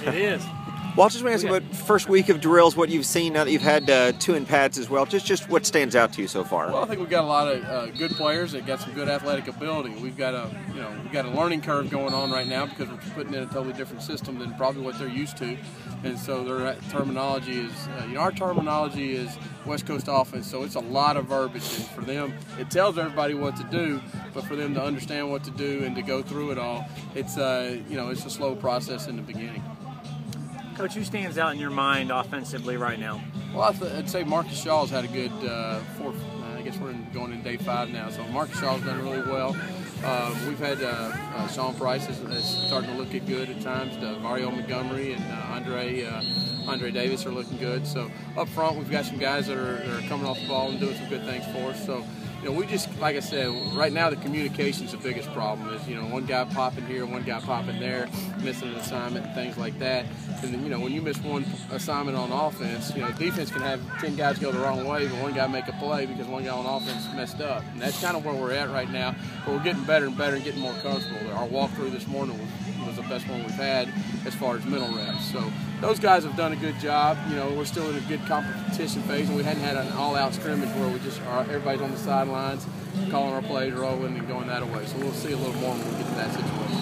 It is. Well, I just want to ask you about first week of drills, what you've seen now that you've had 2 in pads as well. Just what stands out to you so far? Well, I think we've got a lot of good players that got some good athletic ability. We've got a learning curve going on right now because we're putting in a totally different system than probably what they're used to, and so their terminology is our terminology is West Coast offense, so it's a lot of verbiage, and for them it tells everybody what to do, but for them to understand what to do and to go through it all, it's it's a slow process in the beginning. Coach, who stands out in your mind offensively right now? Well, I'd say Marcus Shaw's had a good fourth. I guess we're going in day 5 now, so Marcus Shaw's done really well. We've had Sean Price is starting to look good at times. Mario Montgomery and Andre Davis are looking good. So up front, we've got some guys that are coming off the ball and doing some good things for us. So we just, like I said, right now the communication's the biggest problem. Is one guy popping here, one guy popping there, missing an assignment and things like that. And then when you miss one assignment on offense, defense can have 10 guys go the wrong way, but one guy make a play because one guy on offense messed up. And that's kind of where we're at right now. But we're getting better and better and getting more comfortable. Our walkthrough this morning was the best one we've had as far as mental reps. So those guys have done a good job. We're still in a good competition phase, and we hadn't had an all-out scrimmage where everybody's on the sidelines, calling our plays, rolling, and going that way. So we'll see a little more when we get to that situation.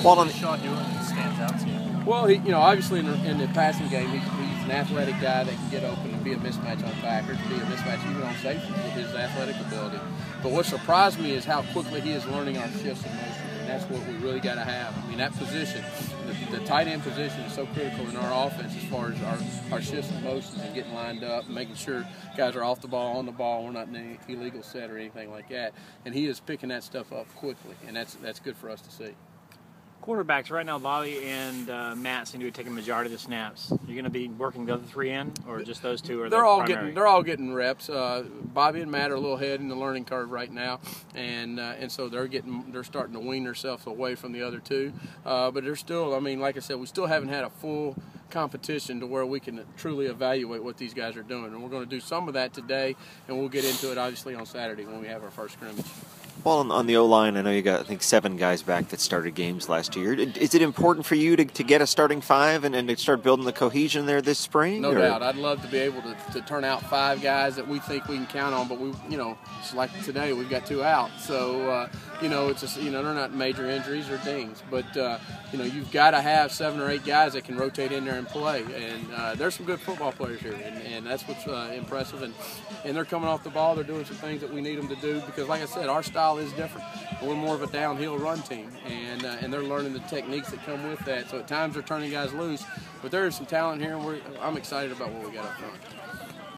What is Shaw doing that stands out to you? Well, obviously in the passing game, he's an athletic guy that can get open and be a mismatch on backers, be a mismatch even on safety with his athletic ability. But what surprised me is how quickly he is learning our shifts in motion, and that's what we really got to have. I mean, that position, the tight end position is so critical in our offense as far as our shifts in motion and getting lined up and making sure guys are off the ball, on the ball, we're not in any illegal set or anything like that. And he is picking that stuff up quickly, and that's good for us to see. Quarterbacks right now, Bobby and Matt seem to be taking the majority of the snaps. You're going to be working the other 3 in, or just those 2 are they're all getting reps. Bobby and Matt are a little ahead in the learning curve right now, and so they're starting to wean themselves away from the other 2. But they're still, like I said, we still haven't had a full competition to where we can truly evaluate what these guys are doing, and we're going to do some of that today, and we'll get into it obviously on Saturday when we have our first scrimmage. Well, on the O-line, I know you got, I think, 7 guys back that started games last year. Is it important for you to get a starting 5 and to start building the cohesion there this spring? No doubt. I'd love to be able to turn out 5 guys that we think we can count on, but it's like today we've got 2 out. So, it's just, they're not major injuries or dings, but, you've got to have 7 or 8 guys that can rotate in there and play. And there's some good football players here, and that's what's impressive. And they're coming off the ball. They're doing some things that we need them to do because, like I said, our style is different. We're more of a downhill run team, and they're learning the techniques that come with that. So at times they're turning guys loose, but there is some talent here, and I'm excited about what we got up front.